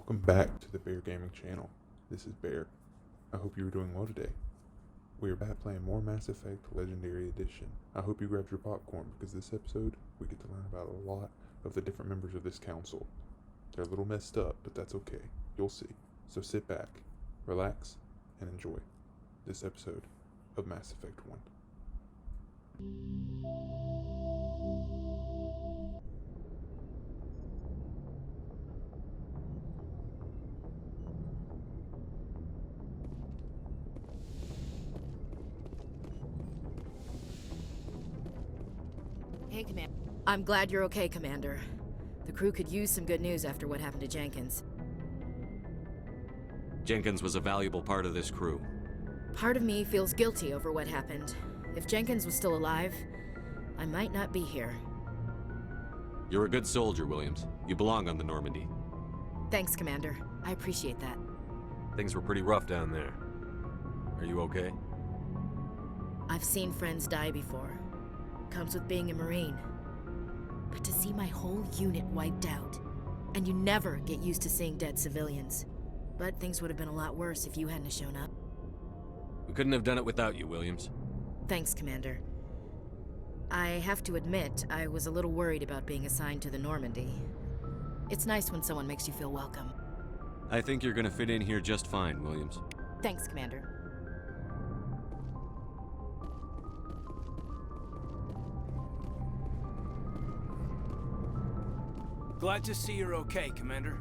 Welcome back to the Bear Gaming channel. This is Bear. I hope you are doing well today. We are back playing more Mass Effect Legendary Edition. I hope you grabbed your popcorn because this episode we get to learn about a lot of the different members of this council. They're a little messed up, but that's okay. You'll see. So sit back, relax, and enjoy this episode of Mass Effect 1. Hey, Commander. I'm glad you're okay, Commander. The crew could use some good news after what happened to Jenkins. Jenkins was a valuable part of this crew. Part of me feels guilty over what happened. If Jenkins was still alive, I might not be here. You're a good soldier, Williams. You belong on the Normandy. Thanks, Commander. I appreciate that. Things were pretty rough down there. Are you okay? I've seen friends die before. Comes with being a Marine. But to see my whole unit wiped out, and you never get used to seeing dead civilians. But things would have been a lot worse if you hadn't shown up. We couldn't have done it without you, Williams. Thanks, Commander. I have to admit, I was a little worried about being assigned to the Normandy. It's nice when someone makes you feel welcome. I think you're gonna fit in here just fine, Williams. Thanks, Commander. Glad to see you're okay, Commander.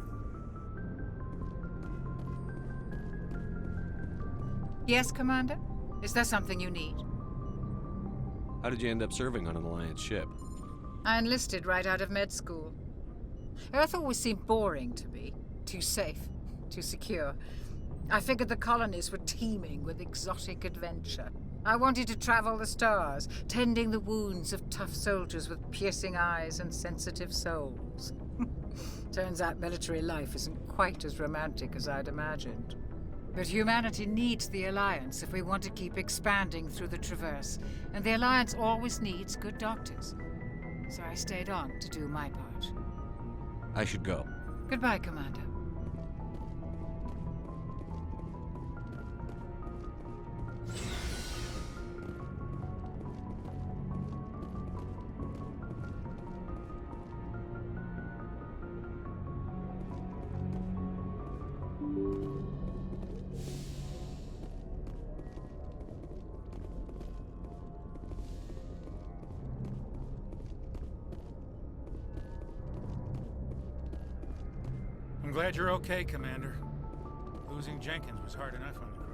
Yes, Commander? Is there something you need? How did you end up serving on an Alliance ship? I enlisted right out of med school. Earth always seemed boring to me. Too safe, too secure. I figured the colonies were teeming with exotic adventure. I wanted to travel the stars, tending the wounds of tough soldiers with piercing eyes and sensitive souls. Turns out military life isn't quite as romantic as I'd imagined. But humanity needs the Alliance if we want to keep expanding through the Traverse, and the Alliance always needs good doctors. So I stayed on to do my part. I should go. Goodbye, Commander. I'm glad you're okay, Commander. Losing Jenkins was hard enough on the crew.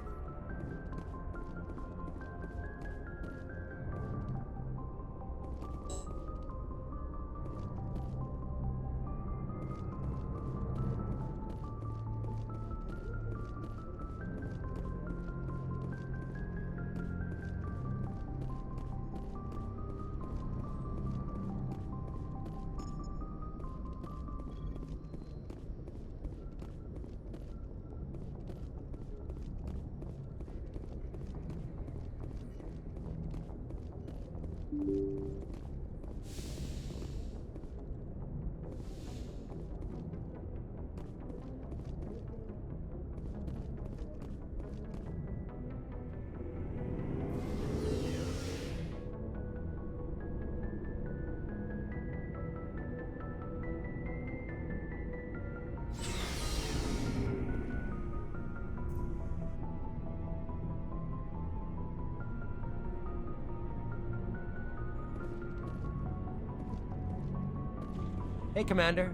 Hey, Commander.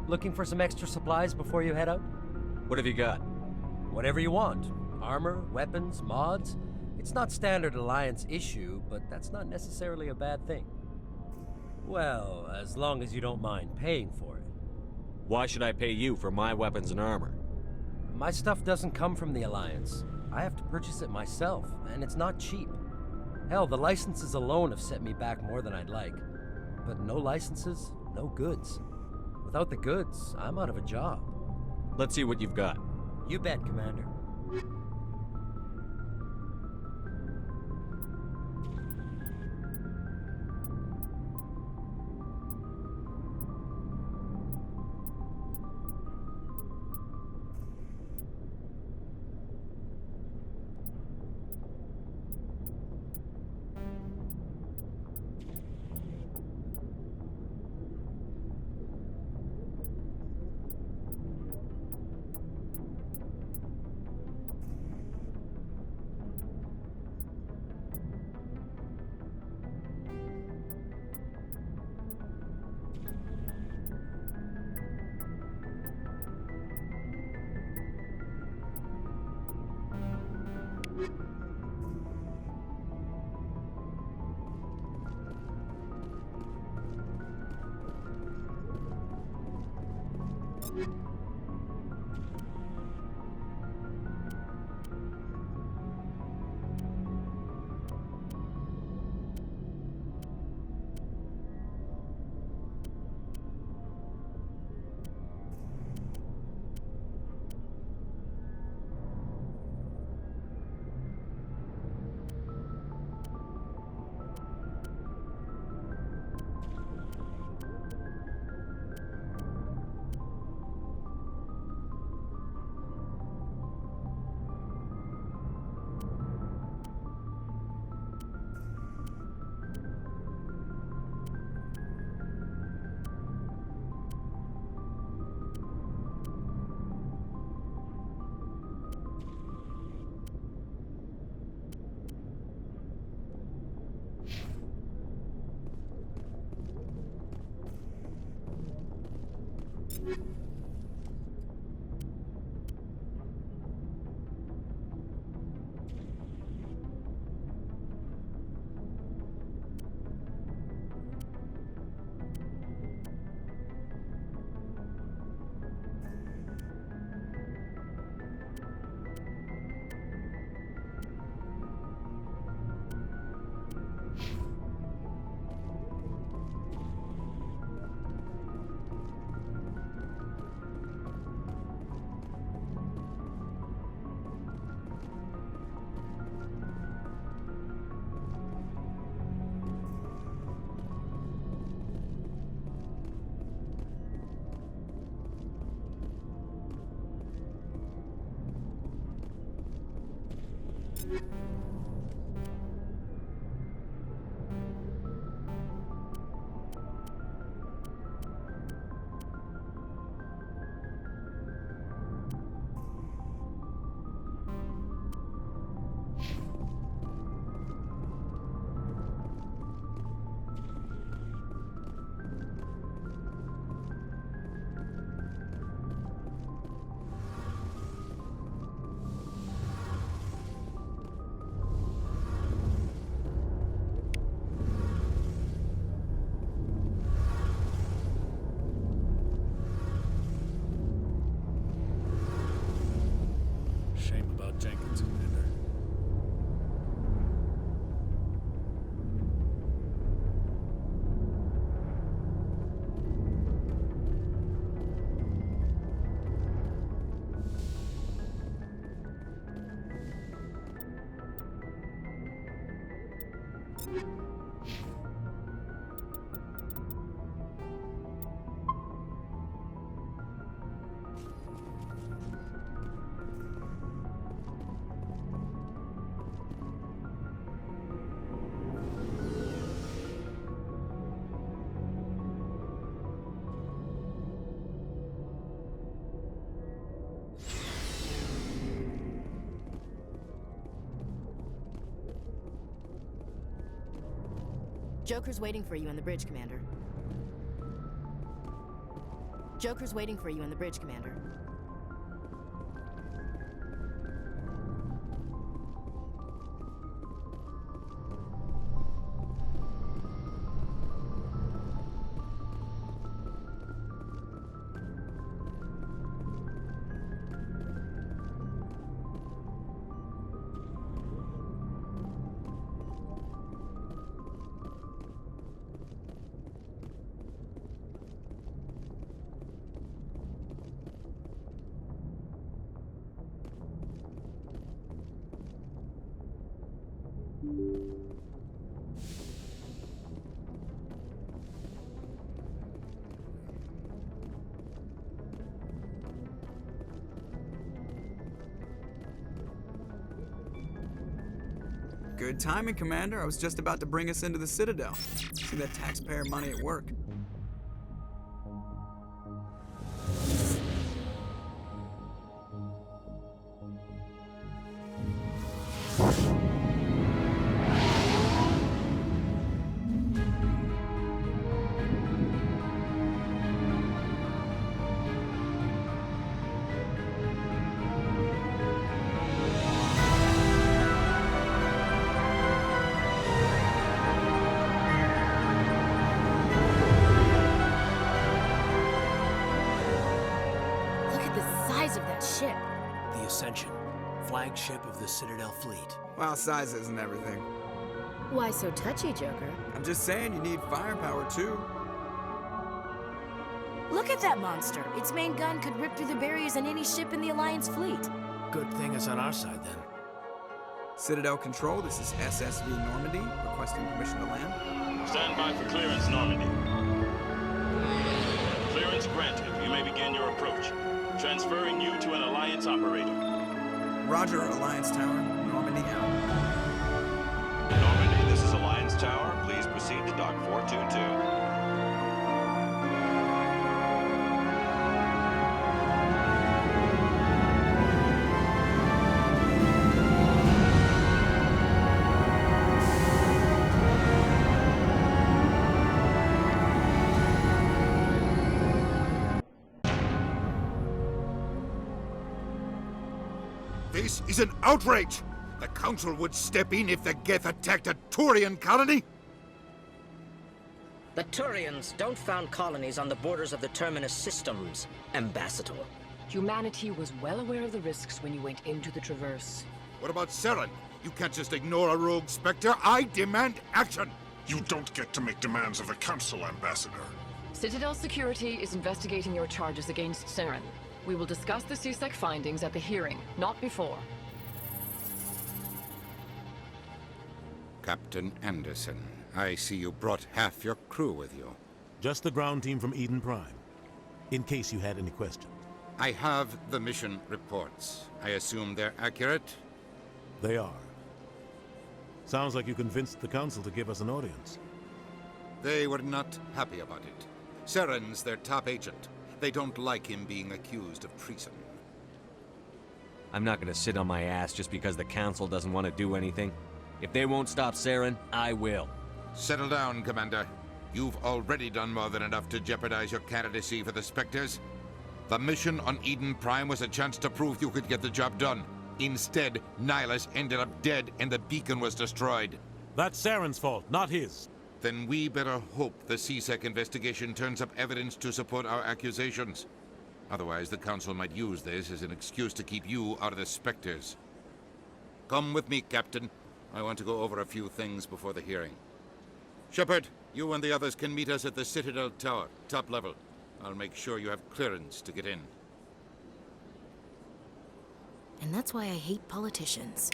Looking for some extra supplies before you head out? What have you got? Whatever you want. Armor, weapons, mods. It's not standard Alliance issue, but that's not necessarily a bad thing. Well, as long as you don't mind paying for it. Why should I pay you for my weapons and armor? My stuff doesn't come from the Alliance. I have to purchase it myself, and it's not cheap. Hell, the licenses alone have set me back more than I'd like. But no licenses, no goods. Without the goods, I'm out of a job. Let's see what you've got. You bet, Commander. Shame about Jenkins, Commander. Joker's waiting for you on the bridge, Commander. Joker's waiting for you on the bridge, Commander. Good timing, Commander. I was just about to bring us into the Citadel. See that taxpayer money at work. size of that ship? The Ascension, flagship of the Citadel fleet. Well, size isn't everything. Why so touchy, Joker? I'm just saying you need firepower too. Look at that monster! Its main gun could rip through the barriers in any ship in the Alliance fleet. Good thing it's on our side then. Citadel Control, this is SSV Normandy, requesting permission to land. Stand by for clearance, Normandy. Clearance granted. You may begin your approach. Transferring you to an Alliance operator. Roger, Alliance Tower, Normandy out. Normandy, this is Alliance Tower. Please proceed to Dock 422. This is an outrage! The Council would step in if the Geth attacked a Turian colony? The Turians don't found colonies on the borders of the Terminus systems, Ambassador. Humanity was well aware of the risks when you went into the Traverse. What about Saren? You can't just ignore a rogue Spectre. I demand action! You don't get to make demands of the Council, Ambassador. Citadel Security is investigating your charges against Saren. We will discuss the CSEC findings at the hearing, not before. Captain Anderson, I see you brought half your crew with you. Just the ground team from Eden Prime, in case you had any questions. I have the mission reports. I assume they're accurate? They are. Sounds like you convinced the Council to give us an audience. They were not happy about it. Saren's their top agent. They don't like him being accused of treason. I'm not gonna sit on my ass just because the Council doesn't want to do anything. If they won't stop Saren, I will. Settle down, Commander. You've already done more than enough to jeopardize your candidacy for the Spectres. The mission on Eden Prime was a chance to prove you could get the job done. Instead, Nihilus ended up dead and the beacon was destroyed. That's Saren's fault, not his. Then we better hope the CSEC investigation turns up evidence to support our accusations. Otherwise, the Council might use this as an excuse to keep you out of the Spectres. Come with me, Captain. I want to go over a few things before the hearing. Shepard, you and the others can meet us at the Citadel Tower, top level. I'll make sure you have clearance to get in. And that's why I hate politicians.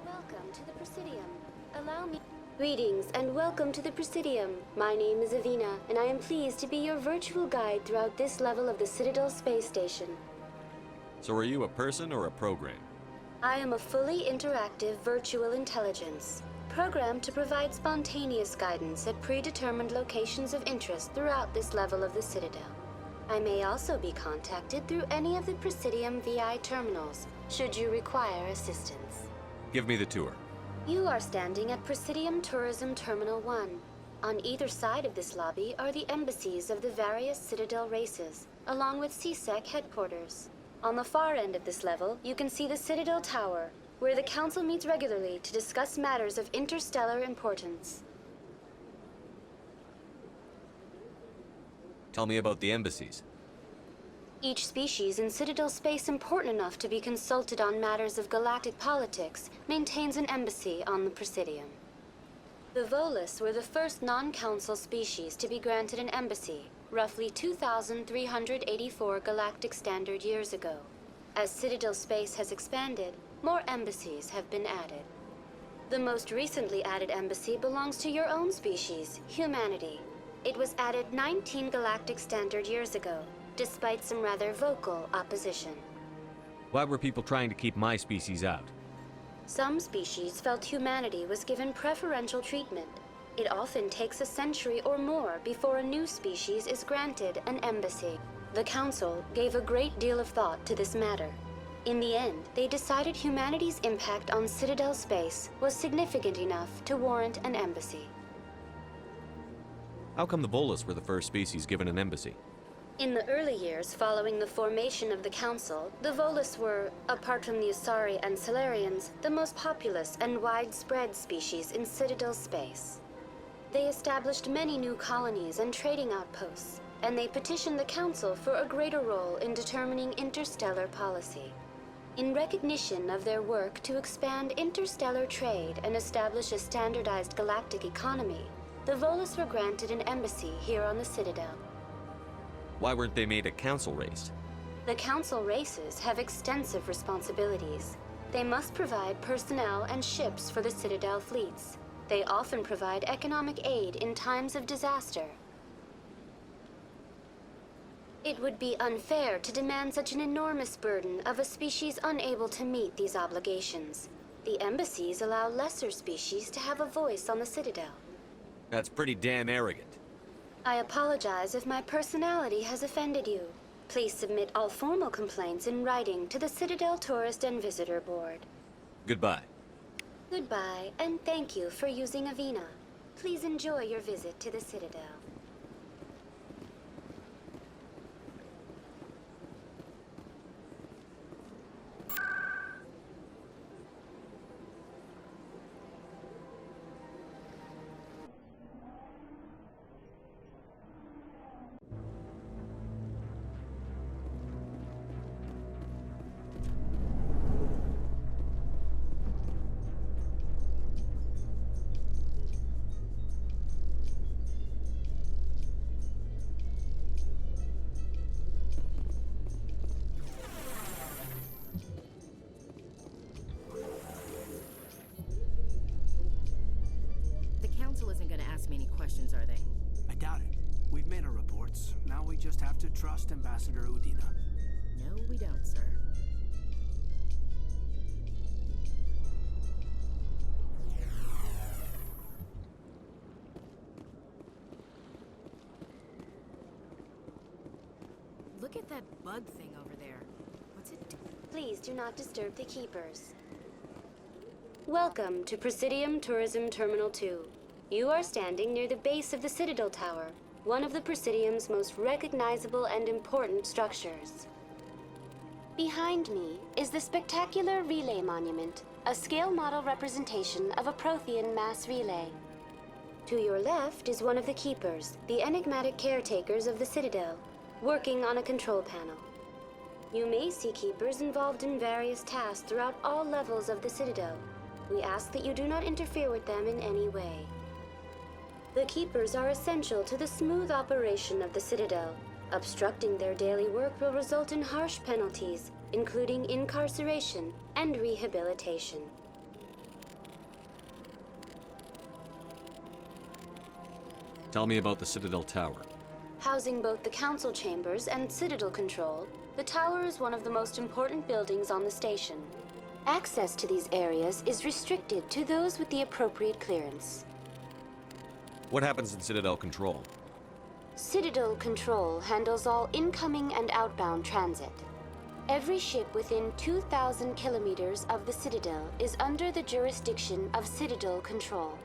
Welcome to the Presidium. Allow me... Greetings and welcome to the Presidium. My name is Avina, and I am pleased to be your virtual guide throughout this level of the Citadel Space Station. So are you a person or a program? I am a fully interactive virtual intelligence, programmed to provide spontaneous guidance at predetermined locations of interest throughout this level of the Citadel. I may also be contacted through any of the Presidium VI terminals, should you require assistance. Give me the tour. You are standing at Presidium Tourism Terminal 1. On either side of this lobby are the embassies of the various Citadel races, along with CSEC headquarters. On the far end of this level, you can see the Citadel Tower, where the Council meets regularly to discuss matters of interstellar importance. Tell me about the embassies. Each species in Citadel space important enough to be consulted on matters of galactic politics maintains an embassy on the Presidium. The Volus were the first non-Council species to be granted an embassy, roughly 2,384 galactic standard years ago. As Citadel space has expanded, more embassies have been added. The most recently added embassy belongs to your own species, humanity. It was added 19 galactic standard years ago, despite some rather vocal opposition. Why were people trying to keep my species out? Some species felt humanity was given preferential treatment. It often takes a century or more before a new species is granted an embassy. The Council gave a great deal of thought to this matter. In the end, they decided humanity's impact on Citadel space was significant enough to warrant an embassy. How come the Volus were the first species given an embassy? In the early years following the formation of the Council, the Volus were, apart from the Asari and Solarians, the most populous and widespread species in Citadel space. They established many new colonies and trading outposts, and they petitioned the Council for a greater role in determining interstellar policy. In recognition of their work to expand interstellar trade and establish a standardized galactic economy, the Volus were granted an embassy here on the Citadel. Why weren't they made a council race? The Council races have extensive responsibilities. They must provide personnel and ships for the Citadel fleets. They often provide economic aid in times of disaster. It would be unfair to demand such an enormous burden of a species unable to meet these obligations. The embassies allow lesser species to have a voice on the Citadel. That's pretty damn arrogant. I apologize if my personality has offended you. Please submit all formal complaints in writing to the Citadel Tourist and Visitor Board. Goodbye. Goodbye, and thank you for using Avina. Please enjoy your visit to the Citadel. Isn't gonna ask me any questions, are they? I doubt it. We've made our reports. Now we just have to trust Ambassador Udina. No, we don't, sir. Look at that bug thing over there. What's it do? Please do not disturb the keepers. Welcome to Presidium Tourism Terminal 2. You are standing near the base of the Citadel Tower, one of the Presidium's most recognizable and important structures. Behind me is the spectacular Relay Monument, a scale model representation of a Prothean mass relay. To your left is one of the Keepers, the enigmatic caretakers of the Citadel, working on a control panel. You may see Keepers involved in various tasks throughout all levels of the Citadel. We ask that you do not interfere with them in any way. The Keepers are essential to the smooth operation of the Citadel. Obstructing their daily work will result in harsh penalties, including incarceration and rehabilitation. Tell me about the Citadel Tower. Housing both the Council chambers and Citadel Control, the tower is one of the most important buildings on the station. Access to these areas is restricted to those with the appropriate clearance. What happens in Citadel Control? Citadel Control handles all incoming and outbound transit. Every ship within 2,000 kilometers of the Citadel is under the jurisdiction of Citadel Control.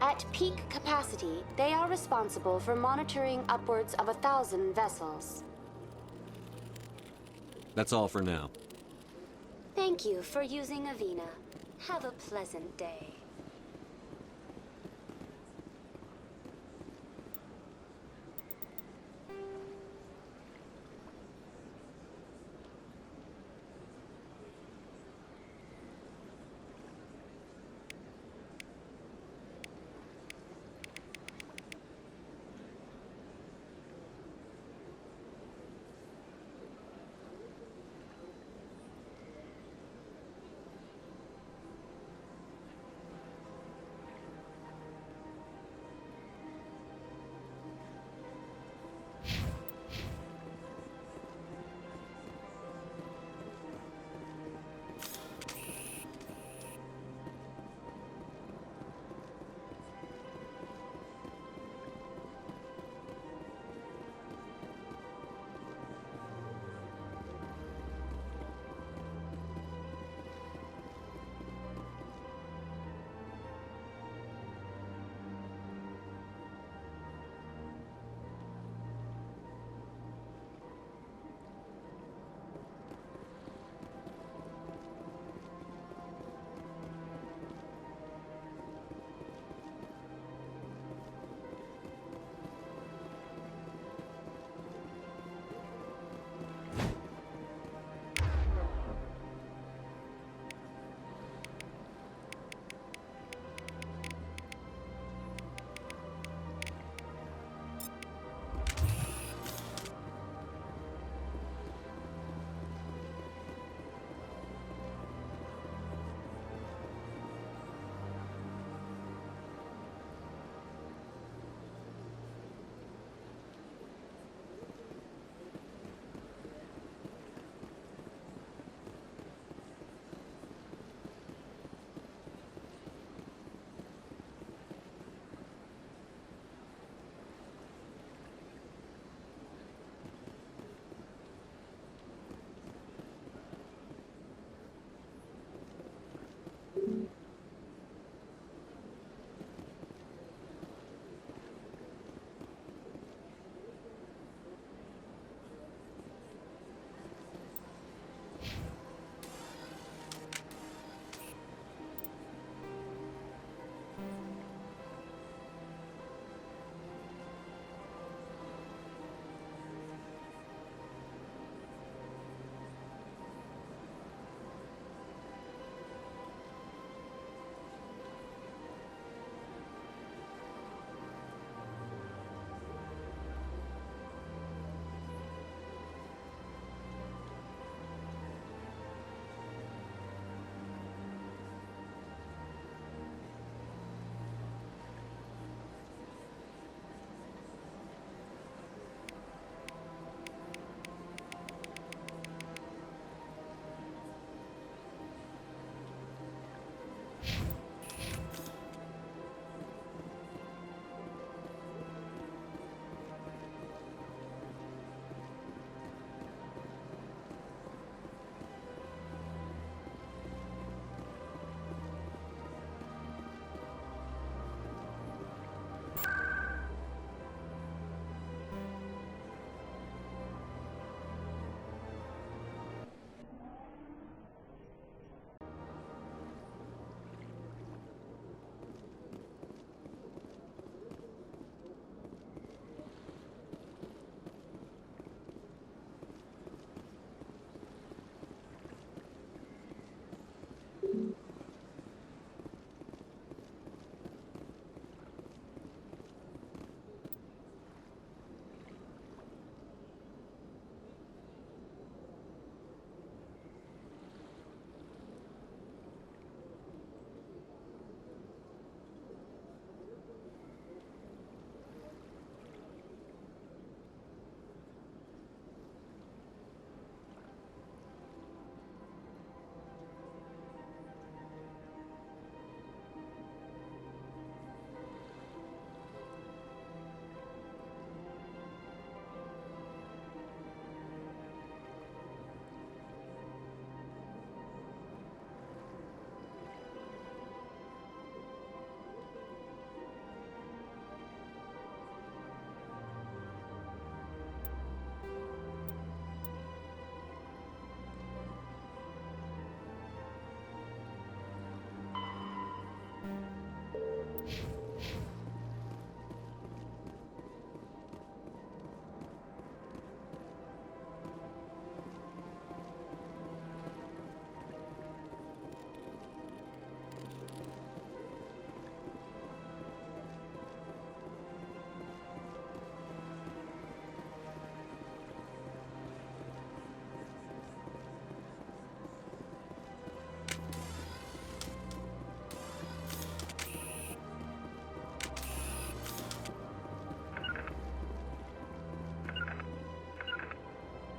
At peak capacity, they are responsible for monitoring upwards of 1,000 vessels. That's all for now. Thank you for using Avina. Have a pleasant day.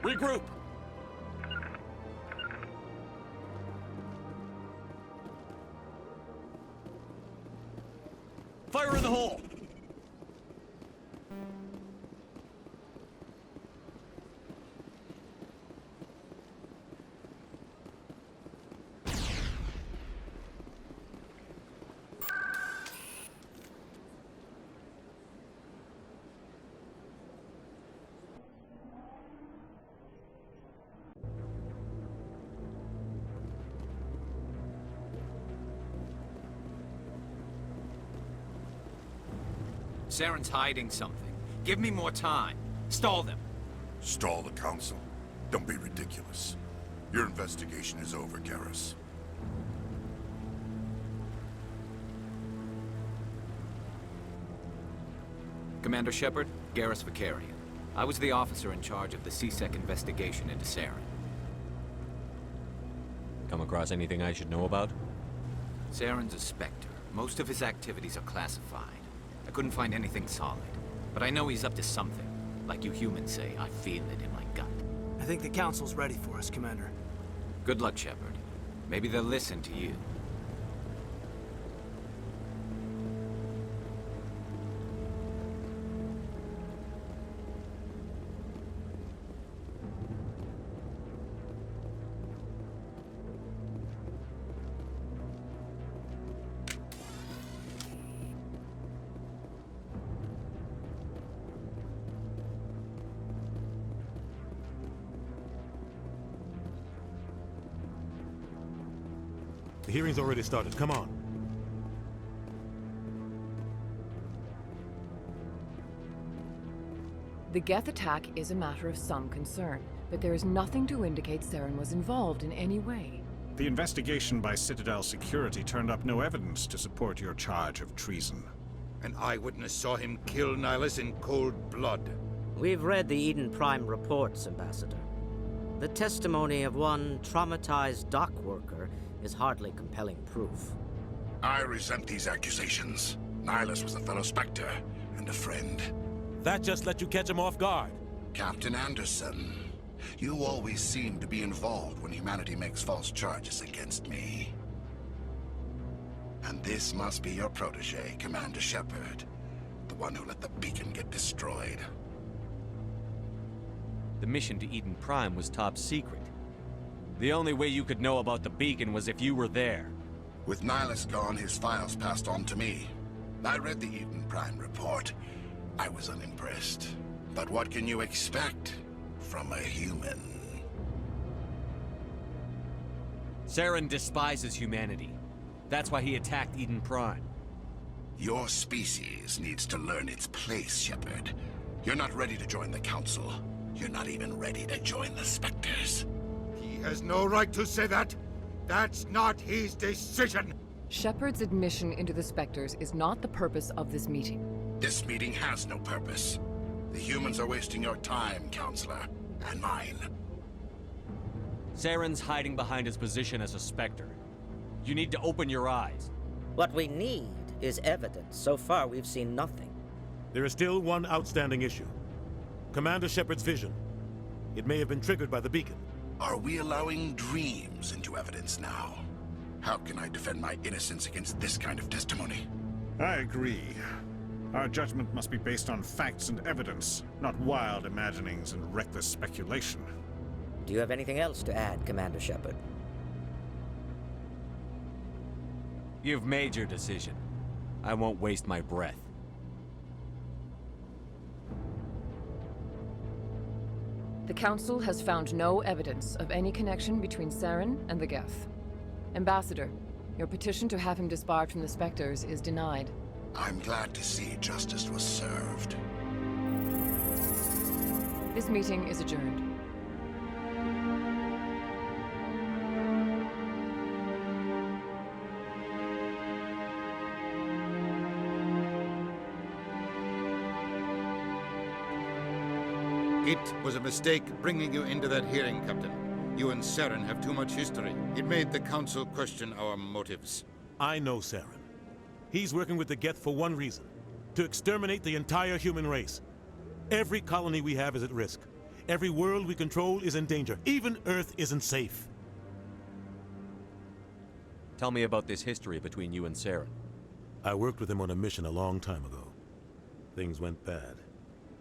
Regroup! Fire in the hole! Saren's hiding something. Give me more time. Stall them. Stall the Council? Don't be ridiculous. Your investigation is over, Garrus. Commander Shepard, Garrus Vakarian. I was the officer in charge of the C-Sec investigation into Saren. Come across anything I should know about? Saren's a Spectre. Most of his activities are classified. I couldn't find anything solid. But I know he's up to something. Like you humans say, I feel it in my gut. I think the Council's ready for us, Commander. Good luck, Shepard. Maybe they'll listen to you. The hearing's already started. Come on. The Geth attack is a matter of some concern, but there is nothing to indicate Saren was involved in any way. The investigation by Citadel Security turned up no evidence to support your charge of treason. An eyewitness saw him kill Nihilus in cold blood. We've read the Eden Prime reports, Ambassador. The testimony of one traumatized dock worker is hardly compelling proof. I resent these accusations. Nihilus was a fellow Spectre and a friend. That just let you catch him off guard. Captain Anderson, you always seem to be involved when humanity makes false charges against me. And this must be your protege, Commander Shepard. The one who let the beacon get destroyed. The mission to Eden Prime was top secret. The only way you could know about the beacon was if you were there. With Nihilus gone, his files passed on to me. I read the Eden Prime report. I was unimpressed. But what can you expect from a human? Saren despises humanity. That's why he attacked Eden Prime. Your species needs to learn its place, Shepard. You're not ready to join the Council. You're not even ready to join the Spectres. He has no right to say that. That's not his decision. Shepard's admission into the Spectres is not the purpose of this meeting. This meeting has no purpose. The humans are wasting your time, Counselor, and mine. Saren's hiding behind his position as a Spectre. You need to open your eyes. What we need is evidence. So far, we've seen nothing. There is still one outstanding issue. Commander Shepard's vision. It may have been triggered by the beacon. Are we allowing dreams into evidence now? How can I defend my innocence against this kind of testimony? I agree. Our judgment must be based on facts and evidence, not wild imaginings and reckless speculation. Do you have anything else to add, Commander Shepard? You've made your decision. I won't waste my breath. The Council has found no evidence of any connection between Saren and the Geth. Ambassador, your petition to have him disbarred from the Spectres is denied. I'm glad to see justice was served. This meeting is adjourned. It was a mistake bringing you into that hearing, Captain. You and Saren have too much history. It made the Council question our motives. I know Saren. He's working with the Geth for one reason. To exterminate the entire human race. Every colony we have is at risk. Every world we control is in danger. Even Earth isn't safe. Tell me about this history between you and Saren. I worked with him on a mission a long time ago. Things went bad.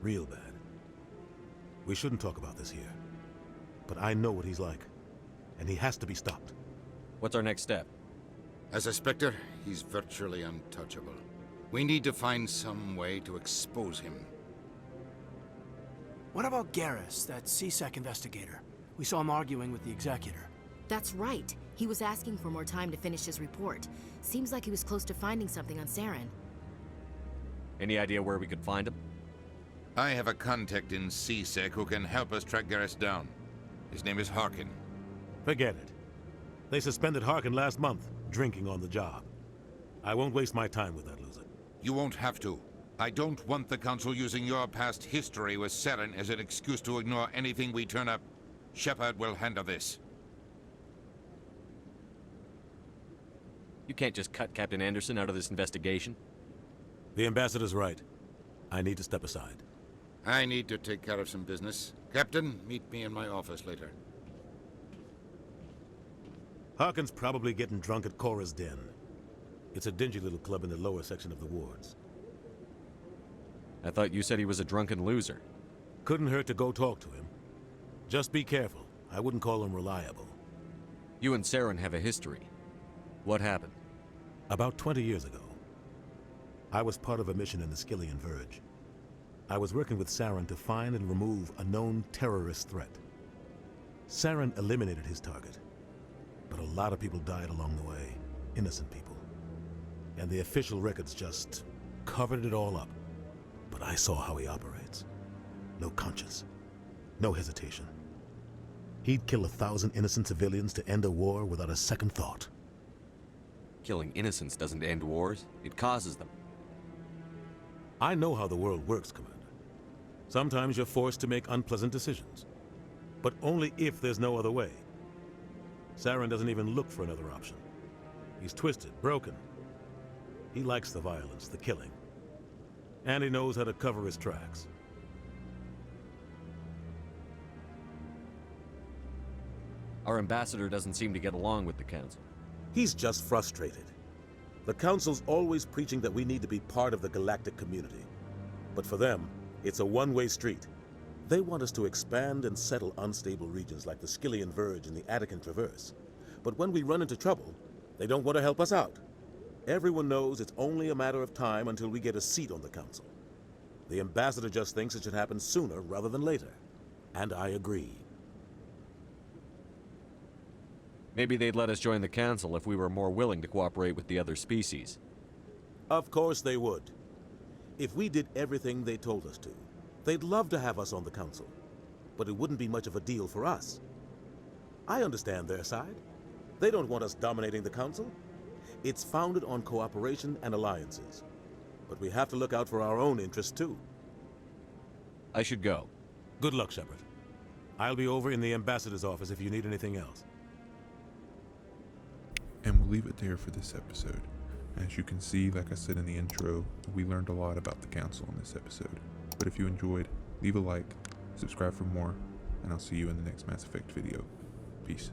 Real bad. We shouldn't talk about this here. But I know what he's like. And he has to be stopped. What's our next step? As a Spectre, he's virtually untouchable. We need to find some way to expose him. What about Garrus, that CSEC investigator? We saw him arguing with the Executor. That's right. He was asking for more time to finish his report. Seems like he was close to finding something on Saren. Any idea where we could find him? I have a contact in CSEC who can help us track Garrus down. His name is Harkin. Forget it. They suspended Harkin last month, drinking on the job. I won't waste my time with that loser. You won't have to. I don't want the Council using your past history with Saren as an excuse to ignore anything we turn up. Shepard will handle this. You can't just cut Captain Anderson out of this investigation. The Ambassador's right. I need to step aside. I need to take care of some business. Captain, meet me in my office later. Harkin's probably getting drunk at Cora's Den. It's a dingy little club in the lower section of the wards. I thought you said he was a drunken loser. Couldn't hurt to go talk to him. Just be careful. I wouldn't call him reliable. You and Saren have a history. What happened? About 20 years ago, I was part of a mission in the Skillian Verge. I was working with Saren to find and remove a known terrorist threat. Saren eliminated his target, but a lot of people died along the way, innocent people. And the official records just covered it all up. But I saw how he operates. No conscience, no hesitation. He'd kill 1,000 innocent civilians to end a war without a second thought. Killing innocents doesn't end wars, it causes them. I know how the world works, Commander. Sometimes you're forced to make unpleasant decisions. But only if there's no other way. Saren doesn't even look for another option. He's twisted, broken. He likes the violence, the killing. And he knows how to cover his tracks. Our ambassador doesn't seem to get along with the Council. He's just frustrated. The Council's always preaching that we need to be part of the galactic community. But for them, it's a one-way street. They want us to expand and settle unstable regions like the Skillian Verge and the Attican Traverse. But when we run into trouble, they don't want to help us out. Everyone knows it's only a matter of time until we get a seat on the Council. The Ambassador just thinks it should happen sooner rather than later. And I agree. Maybe they'd let us join the Council if we were more willing to cooperate with the other species. Of course they would. If we did everything they told us to, they'd love to have us on the Council. But it wouldn't be much of a deal for us. I understand their side. They don't want us dominating the Council. It's founded on cooperation and alliances. But we have to look out for our own interests, too. I should go. Good luck, Shepard. I'll be over in the Ambassador's office if you need anything else. And we'll leave it there for this episode. As you can see, like I said in the intro, we learned a lot about the Council in this episode. But if you enjoyed, leave a like, subscribe for more, and I'll see you in the next Mass Effect video. Peace.